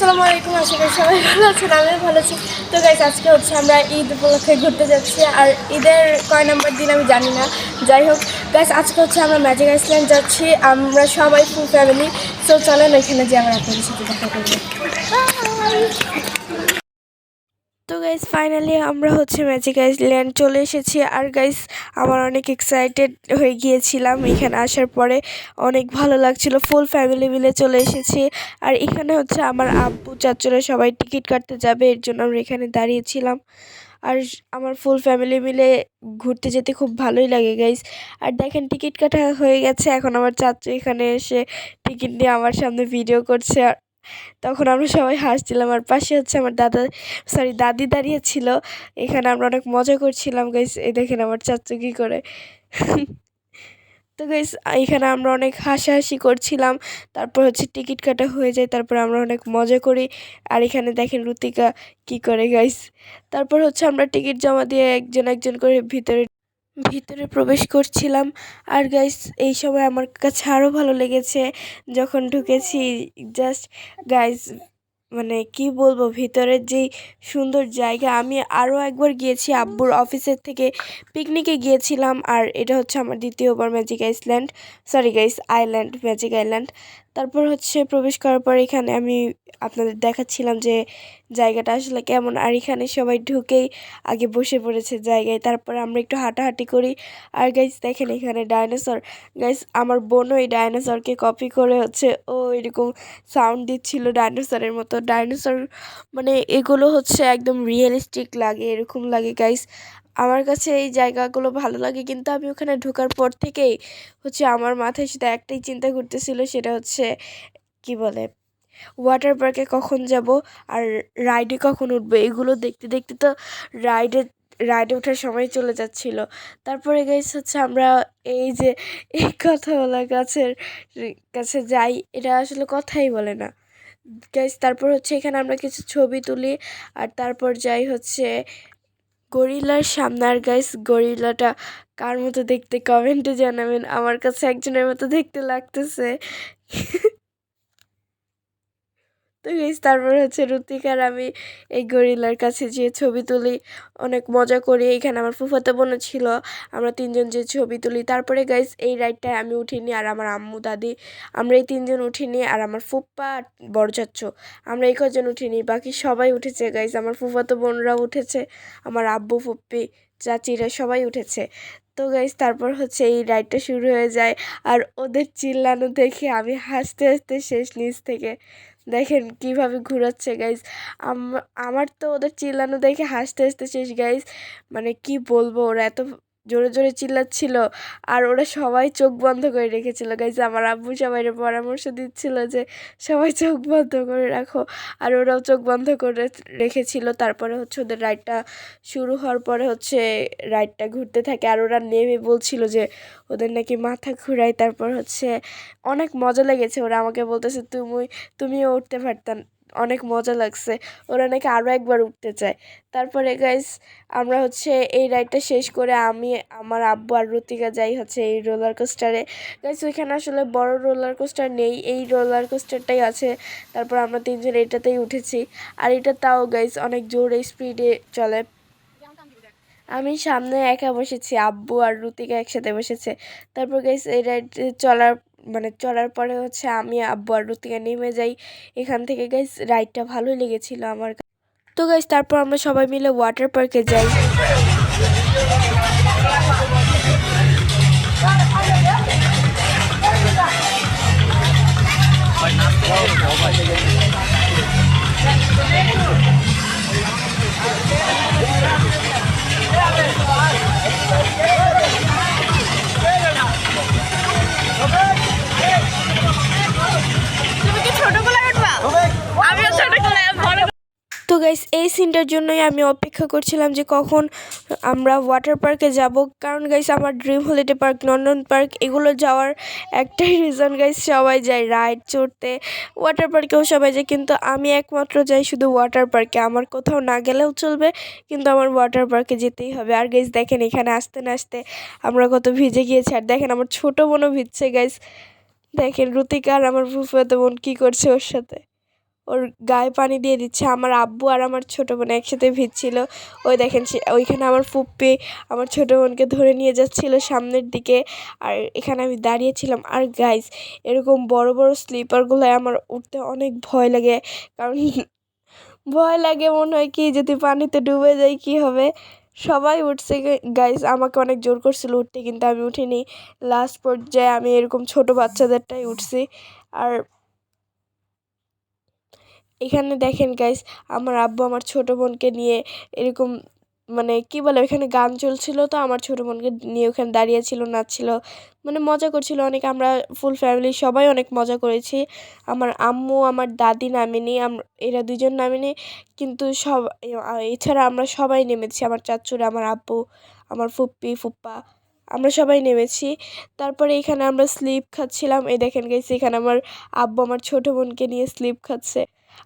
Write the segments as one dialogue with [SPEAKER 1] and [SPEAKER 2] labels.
[SPEAKER 1] আসসালামু আলাইকুম, আশা করি সবাই ভালো আছেন। আমিও ভালো আছি। তো গাইস, আজকে হচ্ছে আমরা ঈদ উপলক্ষে ঘুরতে যাচ্ছি। আর ঈদের কয় নম্বর দিন আমি জানি না, যাই হোক গাইস, আজকে হচ্ছে আমরা ম্যাজিক আইসল্যান্ড যাচ্ছি, আমরা সবাই ফুল ফ্যামিলি। তো চলেন ওইখানে যে আমরা আপনাদের সাথে দেখা করবো। তো গাইস, ফাইনালি আমরা হচ্ছে ম্যাজিক আইল্যান্ড চলে এসেছি। আর গাইস, আমার অনেক এক্সাইটেড হয়ে গিয়েছিলাম এখানে আসার পরে, অনেক ভালো লাগছিল। ফুল ফ্যামিলি মিলে চলে এসেছি। আর এখানে হচ্ছে আমার আব্বু চাচুরা সবাই টিকিট কাটতে যাবে, এর জন্য আমরা এখানে দাঁড়িয়েছিলাম। আর আমার ফুল ফ্যামিলি মিলে ঘুরতে যেতে খুব ভালোই লাগে গাইস। আর দেখেন, টিকিট কাটা হয়ে গেছে, এখন আমার চাচু এখানে এসে টিকিট নিয়ে আমার সামনে ভিডিও করছে। তখন আমরা সবাই হাসছিলাম। আর পাশে হচ্ছে আমার দাদি দাঁড়িয়ে ছিল। এখানে আমরা অনেক মজা করছিলাম গাইস। এই দেখেন আমার চাচু কি করে। তো গাইস, এখানে আমরা অনেক হাসাহাসি করছিলাম। তারপর হচ্ছে টিকিট কাটা হয়ে যায়, তারপর আমরা অনেক মজা করি। আর এখানে দেখেন রুতিকা কি করে গাইস। তারপর হচ্ছে আমরা টিকিট জমা দিয়ে একজন একজন করে ভিতরে ভিতরে প্রবেশ করছিলাম। আর গাইস, এই সময় আমার কাছে আরও ভালো লেগেছে যখন ঢুকেছি। জাস্ট গাইস, মানে কি বলবো, ভিতরের যেই সুন্দর জায়গা। আমি আরও একবার গিয়েছি, আব্বুর অফিসের থেকে পিকনিকে গিয়েছিলাম। আর এটা হচ্ছে আমার দ্বিতীয়বার magic island, sorry guys, magic island. তারপর হচ্ছে প্রবেশ করার পর এখানে আমি আপনাদের দেখাচ্ছিলাম যে জায়গাটা আসলে কেমন। আর এখানে সবাই ঢুকেই আগে বসে পড়েছে জায়গায়, তারপর আমরা একটু হাঁটাহাঁটি করি। আর গাইস দেখেন, এখানে ডাইনোসর। গাইস, আমার বোনও এই ডাইনোসরকে কপি করে হচ্ছে ও এরকম সাউন্ড দিচ্ছিল ডাইনোসরের মতো। ডাইনোসর মানে এগুলো হচ্ছে একদম রিয়েলিস্টিক লাগে, এরকম লাগে গাইস। আমার কাছে এই জায়গাগুলো ভালো লাগে, কিন্তু আমি ওখানে ঢোকার পর থেকেই হচ্ছে আমার মাথায় সেটা একটাই চিন্তা করতেছিল, সেটা হচ্ছে কি বলে, ওয়াটার পার্কে কখন যাব আর রাইডে কখন উঠবো। এগুলো দেখতে দেখতে তো রাইডে রাইডে ওঠার সময় চলে যাচ্ছিল। তারপরে গাইস হচ্ছে আমরা এই যে এই কথা বলা গাছের কাছে যাই, এটা আসলে কথাই বলে না গাইস। তারপর হচ্ছে এখানে আমরা কিছু ছবি তুলি। আর তারপর যাই হচ্ছে গরিলার সামনে। আর গাইস, গরিলাটা কার মতো দেখতে কমেন্টে জানাবেন। আমার কাছে একজনের মতো দেখতে লাগতেছে। তো গাইস, তারপর হচ্ছে রুতিকার আমি এই গরিলার কাছে যেয়ে ছবি তুলি, অনেক মজা করি। এখানে আমার ফুফাতো বোনও ছিল, আমরা তিনজন যে ছবি তুলি। তারপরে গাইস, এই রাইডটায় আমি উঠিনি, আর আমার আম্মু দাদি, আমরা এই তিনজন উঠিনি। আর আমার ফুপ্পা আর বড় চাচ্চু, আমরা এই কজন উঠিনি, বাকি সবাই উঠেছে গাইস। আমার ফুফাতো বোনরাও উঠেছে, আমার আব্বু ফুপ্পি চাচিরা সবাই উঠেছে। তো গাইস, তারপর হচ্ছে এই রাইডটা শুরু হয়ে যায়। আর ওদের চিল্লানো দেখে আমি হাসতে হাসতে শেষ, নিচ থেকে দেখেন কিভাবে ঘুরাচ্ছে গাইজ। আমার তো ওদের চিল্লানো দেখে হাসতে হাসতে শেষ গাইজ। মানে কি বলবো, ওরা এত জোরে জোরে চিল্লাচ্ছিল। আর ওরা সবাই চোখ বন্ধ করে রেখেছিল গাইজ। আমার আব্বু সবাই পরামর্শ দিচ্ছিল যে সবাই চোখ বন্ধ করে রাখো, আর ওরাও চোখ বন্ধ করে রেখেছিল। তারপরে হচ্ছে ওদের রাইডটা শুরু হওয়ার পরে হচ্ছে রাইডটা ঘুরতে থাকে। আর ওরা নেমে বলছিল যে ওদের নাকি মাথা ঘুরায়। তারপর হচ্ছে অনেক মজা লেগেছে, ওরা আমাকে বলতেছে তুমিও উঠতে পারতাম, অনেক মজা লাগছে। ওরা নাকি আরও একবার উঠতে চায়। তারপরে গাইস, আমরা হচ্ছে এই রাইডটা শেষ করে আমি, আমার আব্বু আর রুতিকা যাই হচ্ছে এই রোলার কোস্টারে। গাইস, ওইখানে আসলে বড় রোলার কোস্টার নেই, এই রোলার কোস্টারটাই আছে। তারপর আমরা তিনজন এটাতেই উঠেছি। আর এটা তাও গাইস অনেক জোরে স্পিডে চলে। আমি সামনে একা বসেছি, আব্বু আর রুতিকা একসাথে বসেছে। তারপর গাইস, এই রাইড চলার চড়ার পরে হচ্ছে আমি, আব্বু আর রুতিকা নেমে যাই এখান থেকে। গাইস, রাইডটা ভালোই লেগেছিল আমার। তো গাইস, তারপর আমরা সবাই মিলে ওয়াটার পার্কে যাই। তো গাইস, এই সিনটার জন্যই আমি অপেক্ষা করছিলাম যে কখন আমরা ওয়াটার পার্কে যাব। কারণ গাইস, আমার ড্রিম হলিডে পার্ক, নন্দন পার্ক, এগুলো যাওয়ার একটাই রিজন গাইস, সবাই যায় রাইড চড়তে, ওয়াটার পার্কেও সবাই যায়, কিন্তু আমি একমাত্র যাই শুধু ওয়াটার পার্কে। আমার কোথাও না গেলেও চলবে, কিন্তু আমার ওয়াটার পার্কে যেতেই হবে। আর গাইস দেখেন, এখানে আসতে না আসতে আমরা কত ভিজে গিয়েছি। আর দেখেন, আমার ছোটো বোনও ভিজছে গাইস। দেখেন রুতিকা আর আমার ফুফাতো বোন কী করছে ওর সাথে, ওর গায়ে পানি দিয়ে দিচ্ছে। আমার আব্বু আর আমার ছোটো বোন একসাথে ভিজছিল। ওই দেখেন ওইখানে আমার ফুপ্পি আমার ছোটো বোনকে ধরে নিয়ে যাচ্ছিল সামনের দিকে, আর এখানে আমি দাঁড়িয়েছিলাম। আর গাইস, এরকম বড় বড় স্লিপারগুলো আমার উঠতে অনেক ভয় লাগে, কারণ ভয় লাগে মনে হয় কি যদি পানিতে ডুবে যাই কি হবে। সবাই উঠছে গাইস, আমাকে অনেক জোর করছিল উঠতে, কিন্তু আমি উঠিনি। লাস্ট পর্যায়ে আমি এরকম ছোট বাচ্চাদেরটাই উঠছি। আর এখানে দেখেন গাইস, আমার আব্বু আমার ছোট বোনকে নিয়ে এরকম, মানে কি বলে, ওখানে গান চলছিল, তো আমার ছোট বোনকে নিয়ে ওখানে দাঁড়িয়েছিল, নাচছিল, মানে মজা করছিল অনেক। আমরা ফুল ফ্যামিলি সবাই অনেক মজা করেছি। আমার আম্মু, আমার দাদি নামেনি, এরা দুজন নামেনি, কিন্তু এছাড়া আমরা সবাই নেমেছি। আমার চাচুরা, আমার আব্বু, আমার ফুপ্পি ফুপ্পা, আমরা সবাই নেমেছি। তারপরে এখানে আমরা স্লিপ খাচ্ছিলাম। এই দেখেন গাইস, এখানে আমার আব্বু আমার ছোট বোনকে নিয়ে স্লিপ খাচ্ছে।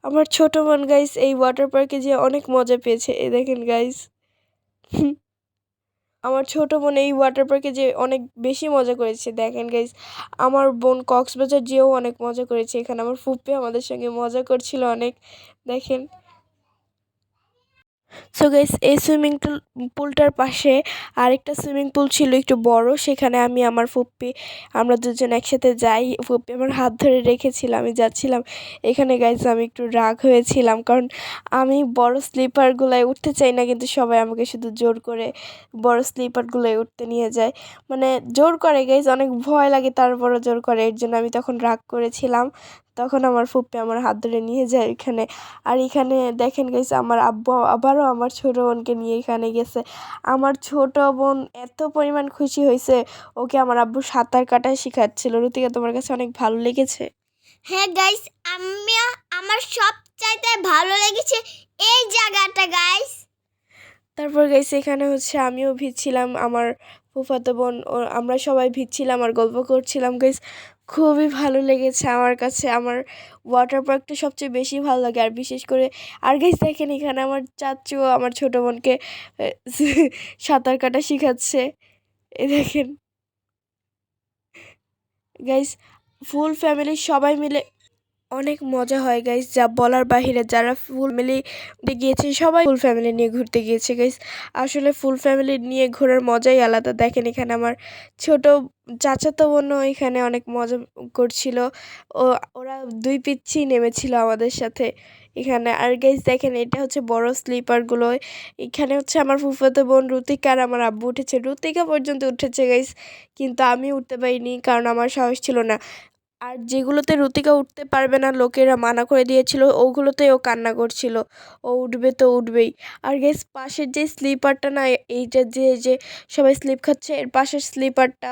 [SPEAKER 1] আমার ছোট বোন গাইস এই ওয়াটার পার্কে যেয়ে অনেক মজা পেয়েছে। এই দেখেন গাইস, আমার ছোট বোন এই ওয়াটার পার্কে যে অনেক বেশি মজা করেছে। দেখেন গাইস, আমার বোন কক্সবাজার যেয়েও অনেক মজা করেছে। এখানে আমার ফুপ্পি আমাদের সঙ্গে মজা করছিল অনেক। দেখেন, সো গাইস, এই সুইমিং পুলটার পাশে আরেকটা সুইমিং পুল ছিল একটু বড়, সেখানে আমি আমার ফুপ্পি আমরা দুজন একসাথে যাই। ফুপ্পি আমার হাত ধরে রেখেছিল, আমি যাচ্ছিলাম। এখানে গাইস আমি একটু রাগ হয়েছিলাম, কারণ আমি বড় স্লিপারগুলোয় উঠতে চাই না, কিন্তু সবাই আমাকে শুধু জোর করে বড় স্লিপারগুলোয় উঠতে নিয়ে যায়। মানে জোর করে গাইস, অনেক ভয় লাগে তারপরও জোর করে, এর জন্য আমি তখন রাগ করেছিলাম। তখন আমার ফুপ্পি আমার হাত ধরে নিয়ে যায় এখানে। আর এখানে দেখেন গাইস, আমার আব্বু আবারও আমার ছোট বোনকে নিয়ে এখানে গেছে। আমার ছোট বোন এত পরিমাণ খুশি হয়েছে, ওকে আমার আব্বু সাঁতার কাটা শিখাচ্ছিল। ঋতিকা, তোমার কাছে অনেক ভালো লেগেছে?
[SPEAKER 2] হ্যাঁ গাইস, আমার সবচাইতে ভালো লেগেছে এই জায়গাটা গাইস।
[SPEAKER 1] তারপর গাইস, এখানে হচ্ছে আমিও ভিজছিলাম, আমার ফুফাতো বোন আমরা সবাই ভিজছিলাম আর গল্প করছিলাম গাইস। খুবই ভালো লেগেছে আমার কাছে। আমার ওয়াটার পার্কটা সবচেয়ে বেশি ভালো লাগে, আর বিশেষ করে আর গাইস দেখেন, এখানে আমার চাচু আমার ছোট বোনকে সাঁতার কাটা শিখাচ্ছে। এ দেখেন গাইস, ফুল ফ্যামিলি সবাই মিলে অনেক মজা হয় গাইস, যা বলার বাহিরে। যারা ফুল ফ্যামিলি গিয়েছে সবাই ফুল ফ্যামিলি নিয়ে ঘুরতে গিয়েছে গাইস। আসলে ফুল ফ্যামিলি নিয়ে ঘোরার মজাই আলাদা। দেখেন, এখানে আমার ছোট চাচাতো বোনও এখানে অনেক মজা করছিল। ও ওরা দুই পিচ্ছি নেমেছিল আমাদের সাথে এখানে। আর গাইস দেখেন, এটা হচ্ছে বড় স্লিপারগুলো। এখানে হচ্ছে আমার ফুফাতো বোন রুতিকা আর আমার আব্বু উঠেছে। রুতিকা পর্যন্ত উঠেছে গাইস, কিন্তু আমি উঠতে পারিনি, কারণ আমার সাহস ছিল না। আর যেগুলোতে রুতিকা উঠতে পারবে না, লোকেরা মানা করে দিয়েছিল, ওগুলোতে ও কান্না করছিল, ও উঠবে তো উঠবেই। আর গেস পাশের যে স্লিপারটা না, এইটা যে যে সবাই স্লিপ খাচ্ছে, এর পাশের স্লিপারটা,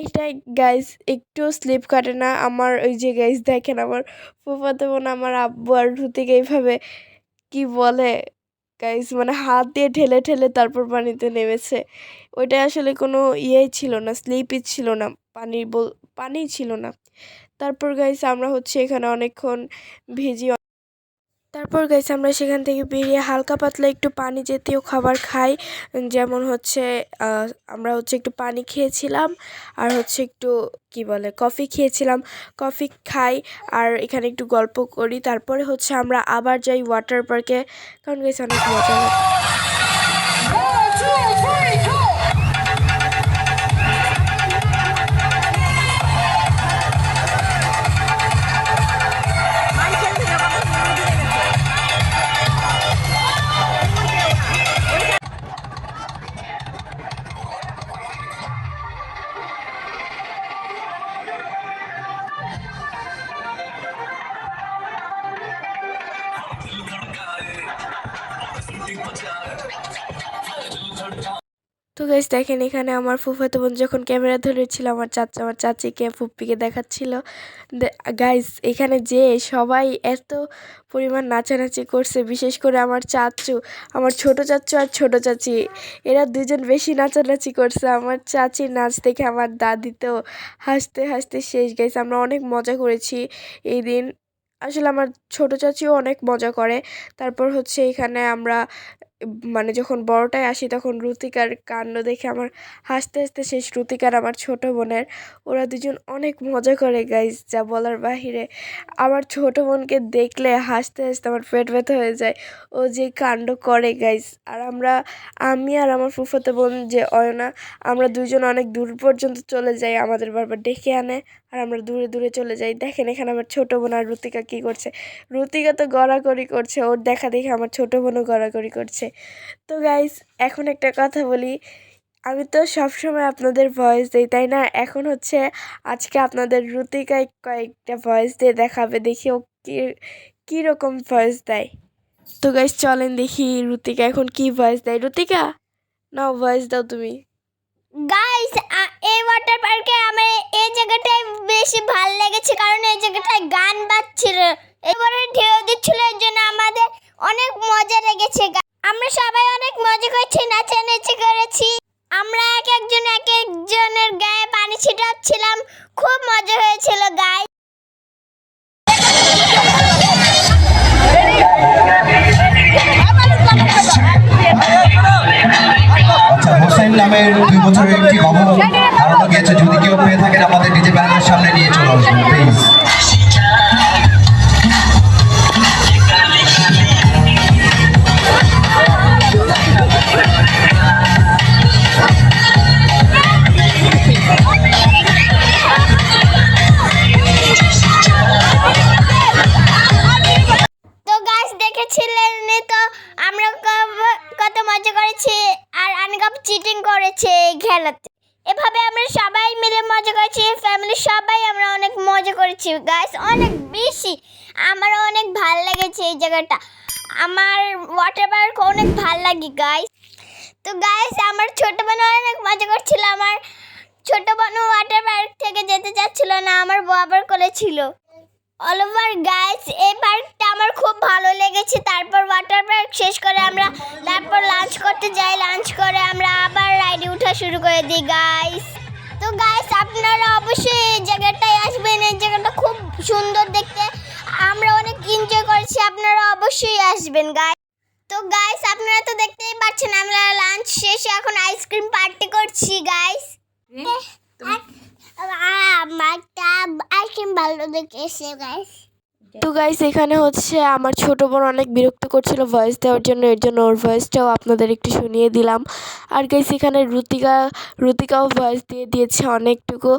[SPEAKER 1] এটাই গাইস একটুও স্লিপ কাটে না। আমার ওই যে গাইস দেখেন, আমার ফুফাতো বোন আমার আব্বু আর রুতিকা এইভাবে কি বলে গাইস, মানে হাত দিয়ে ঠেলে ঠেলে তারপর পানিতে নেমেছে। ওইটা আসলে কোনো ইয়েই ছিল না, স্লিপই ছিল না, পানি ছিল না। তারপর গাইস আমরা হচ্ছে এখানে অনেকক্ষণ ভিজি। তারপর গাইস আমরা সেখান থেকে বেরিয়ে হালকা পাতলা একটু পানি জাতীয় খাবার খাই, যেমন হচ্ছে আমরা হচ্ছে একটু পানি খেয়েছিলাম, আর হচ্ছে একটু কি বলে কফি খেয়েছিলাম। কফি খাই আর এখানে একটু গল্প করি। তারপরে হচ্ছে আমরা আবার যাই ওয়াটার পার্কে, কারণ গাইস অনেক মজা লাগে। তো গাইস দেখেন, এখানে আমার ফুফাতো বোন যখন ক্যামেরা ধরেছিল, আমার চাচা আমার চাচিকে ফুপ্পিকে দেখাচ্ছিল। গাইস এখানে যে সবাই এত পরিমাণ নাচানাচি করছে, বিশেষ করে আমার চাচু, আমার ছোট চাচু আর ছোট চাচি, এরা দুজন বেশি নাচানাচি করছে। আমার চাচির নাচ দেখে আমার দাদি তো হাসতে হাসতে শেষ। গাইস আমরা অনেক মজা করেছি এই দিন। আসলে আমার ছোট চাচিও অনেক মজা করে। তারপর হচ্ছে এখানে আমরা মানে যখন বড়টায় আসি তখন রুতিকার কাণ্ড দেখে আমার হাসতে হাসতে শেষ। রুতিকার আমার ছোট বোনের ওরা দুজন অনেক মজা করে গাইজ, যা বলার বাহিরে। আমার ছোট বোনকে দেখলে হাসতে হাসতে আমার পেট ব্যথা হয়ে যায়, ও যে কাণ্ড করে গাইজ। আর আমি আর আমার ফুফাতো বোন যে অয়না, আমরা দুইজন অনেক দূর পর্যন্ত চলে যাই, আমাদের বারবার ডেকে আনে আর আমরা দূরে দূরে চলে যাই। দেখেন এখানে আমার ছোট বোন আর রুতিকা কী করছে। রুতিকা তো গড়াগড়ি করছে, ওর দেখা দেখে আমার ছোট বোনও গড়াগড়ি করছে। তো গাইস, এখন একটা কথা বলি, আমি তো সবসময় আপনাদের ভয়েস দিই তাই না, এখন হচ্ছে আজকে আপনাদের রুতিকায় কয়েকটা ভয়েস দিয়ে দেখাবে, দেখি ও কীরকম ভয়েস দেয়। তো গাইস চলেন দেখি রুতিকা এখন কি ভয়েস দেয়। রুতিকা, নাও ভয়েস দাও তুমি।
[SPEAKER 2] গাইস, এই ওয়াটার পার্কে আমার এই জায়গাটায় বেশি ভালো লেগেছে, কারণ এই জায়গাটায় গান বাজছিল, এবারে ঢেউ দিচ্ছিল, এর জন্য আমাদের অনেক মজা লেগেছে। আমরা সবাই অনেক মজা করেছি, নাচানাচি করেছি, আমরা এক একজনের গায়ে পানি ছিটাচ্ছিলাম, খুব মজা হয়েছিল গাইস।
[SPEAKER 3] আচ্ছা, হোসেন নামের 2 বছরের একটি খবর হারানো গিয়েছে। যদি কেউ পেয়ে থাকেন আমাদের ডিজে ব্যানারের সামনে নিয়ে চলে আসবেন প্লিজ।
[SPEAKER 2] তো গাছ দেখেছিলেন তো, আমরা কত মজা করেছি, আর অনেক চিটিং করেছে এই খেলাতে। এভাবে আমরা সবাই মিলে মজা করেছি, ফ্যামিলি সবাই আমরা অনেক মজা করেছি গাইস, অনেক বেশি। আমার অনেক ভালো লেগেছে এই জায়গাটা, আমার ওয়াটার পার্ক অনেক ভালো লাগে গাইস। তো গাইস, আমার ছোট বোন অনেক মজা করছিল, আমার ছোট বোন ওয়াটার পার্ক থেকে যেতে চাচ্ছিল না, আমার বাবার কোলে ছিল। অল ওভার গাইস, এই পার্কটা আমার খুব ভালো লেগেছে। তারপর ওয়াটার পার্ক শেষ করে আমরা তারপর লাঞ্চ করতে যাই, লাঞ্চ করে আমরা আবার রাইডে ওঠা শুরু করে দিই গাইস। তো গাইস, আপনারা অবশ্যই এই জায়গাটায় আসবেন, এই জায়গাটা খুব সুন্দর দেখতে, আমরা অনেক এনজয় করেছি, আপনারা অবশ্যই আসবেন গাইস। তো গাইস, আপনারা তো দেখতেই পাচ্ছেন আমরা লাঞ্চ শেষে এখন আইসক্রিম পার্টি করছি গাইস। আমারটা আইসক্রিম ভালো দেখেছে গাইস।
[SPEAKER 1] তো গাইস, এখানে হচ্ছে আমার ছোট বোন অনেক বিরক্ত করছিল ভয়েস দেওয়ার জন্য, এর জন্য ওর ভয়েসটাও আপনাদের একটু শুনিয়ে দিলাম। আর গাইস, এখানে রুতিকাও ভয়েস দিয়ে দিয়েছে অনেকটুকু,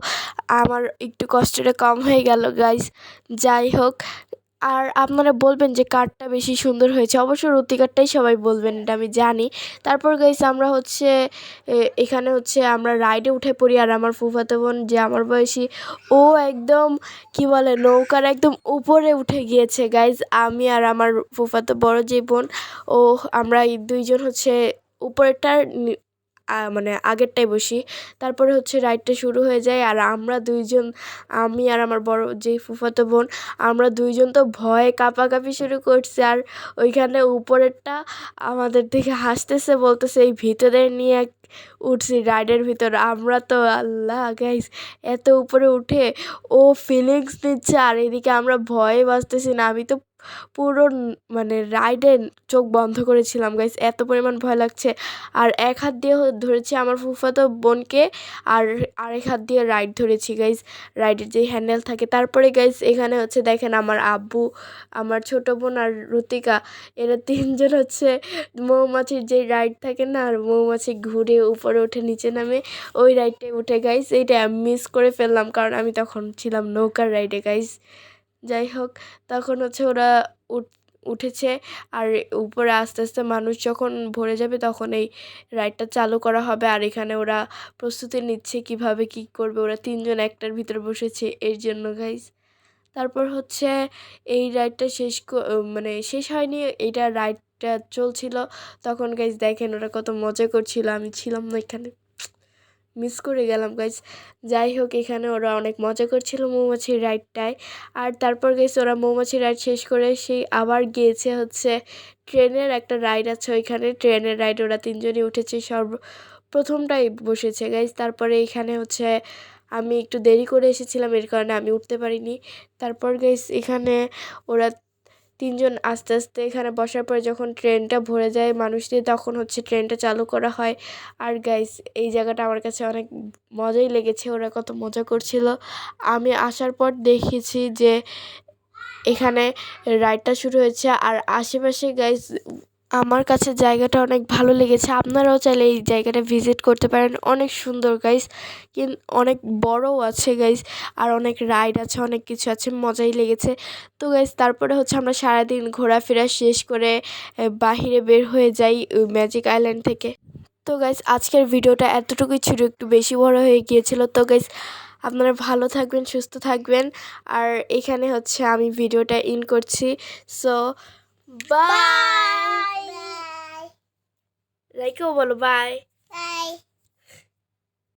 [SPEAKER 1] আমার একটু কষ্টটা কম হয়ে গেল গাইস। যাই হোক, আর আপনারা বলবেন যে কারটা বেশি সুন্দর হয়েছে, অবশ্য রুতিকারটাই সবাই বলবেন, এটা আমি জানি। তারপর গাইস, আমরা হচ্ছে এখানে হচ্ছে আমরা রাইডে উঠে পড়ি, আর আমার ফুফাতো বোন যে আমার বয়সী, ও একদম কি বলে নৌকার একদম উপরে উঠে গিয়েছে গাইজ। আমি আর আমার ফুফাতো বড় যে বোন, ও আমরা এই দুইজন হচ্ছে উপরেরটার মানে আগেরটায় বসি। তারপরে হচ্ছে রাইডটা শুরু হয়ে যায়, আর আমরা দুইজন, আমি আর আমার বড় যে ফুফাতো বোন, আমরা দুইজন তো ভয়ে কাঁপাকাঁপি শুরু করছি। আর ওইখানে উপরেরটা আমাদের দিকে হাসতেছে, বলতেছে এই ভিতরে নিয়ে উঠছি রাইডের ভিতর। আমরা তো আল্লাহ গাইস, এত উপরে উঠে ও ফিলিংস নিচ্ছে, আর এদিকে আমরা ভয়ে বাঁচতেছি না। আমি তো পুরো মানে রাইডে চোখ বন্ধ করেছিলাম গাইস, এত পরিমাণ ভয় লাগছে। আর এক হাত দিয়ে ধরেছি আমার ফুফাতো বোনকে, আর আরেক হাত দিয়ে রাইড ধরেছি গাইস, রাইডের যে হ্যান্ডেল থাকে। তারপরে গাইস, এখানে হচ্ছে দেখেন আমার আব্বু, আমার ছোট বোন আর রুতিকা, এরা তিনজন হচ্ছে মৌমাছির যে রাইড থাকে না, আর মৌমাছি ঘুরে উপরে উঠে নিচে নামে, ওই রাইডটায় উঠে গাইস। এইটা মিস করে ফেললাম, কারণ আমি তখন ছিলাম নৌকার রাইডে গাইস। যাই হোক, তখন হচ্ছে ওরা উঠেছে, আর উপরে আস্তে আস্তে মানুষ যখন ভরে যাবে তখন এই রাইডটা চালু করা হবে। আর এখানে ওরা প্রস্তুতি নিচ্ছে কিভাবে কি করবে, ওরা তিনজন একটার ভিতরে বসেছে এর জন্য গাইস। তারপর হচ্ছে এই রাইডটা মানে শেষ হয়নি, এইটা রাইডটা চলছিল তখন গাইস। দেখেন ওরা কত মজা করছিল, আমি ছিলাম না এখানে, মিস করে গেলাম গাইস। যাই হোক, এখানে ওরা অনেক মজা করছিল মৌমাছির রাইডটায়। আর তারপর গেছে ওরা মৌমাছির রাইড শেষ করে সেই আবার গিয়েছে হচ্ছে ট্রেনের একটা রাইড আছে, ওইখানে ট্রেনের রাইড ওরা তিনজনই উঠেছে, প্রথমটাই বসেছে গাইস। তারপরে এখানে হচ্ছে আমি একটু দেরি করে এসেছিলাম, এর কারণে আমি উঠতে পারিনি। তারপর গাইস, এখানে ওরা তিনজন আস্তে আস্তে এখানে বসার পরে যখন ট্রেনটা ভরে যায় মানুষ দিয়ে, তখন হচ্ছে ট্রেনটা চালু করা হয়। আর গাইস এই জায়গাটা আমার কাছে অনেক মজাই লেগেছে, ওরা কত মজা করছিল। আমি আসার পর দেখেছি যে এখানে রাইডটা শুরু হয়েছে, আর আশেপাশে গাইস আমার কাছে জায়গাটা অনেক ভালো লেগেছে। আপনারাও চাইলে এই জায়গাটা ভিজিট করতে পারেন, অনেক সুন্দর গাইস, অনেক বড়ও আছে গাইস, আর অনেক রাইড আছে, অনেক কিছু আছে, মজাই লেগেছে। তো গাইস তারপরে হচ্ছে আমরা সারাদিন ঘোরাফেরা শেষ করে বাহিরে বের হয়ে যাই ম্যাজিক আইল্যান্ড থেকে। তো গাইস আজকের ভিডিওটা এতটুকুই ছিল, একটু বেশি বড় হয়ে গিয়েছিল। তো গাইস আপনারা ভালো থাকবেন, সুস্থ থাকবেন, আর এখানে হচ্ছে আমি ভিডিওটা ইন করছি। So by,
[SPEAKER 2] by.
[SPEAKER 1] লাইকেও বলো বাই।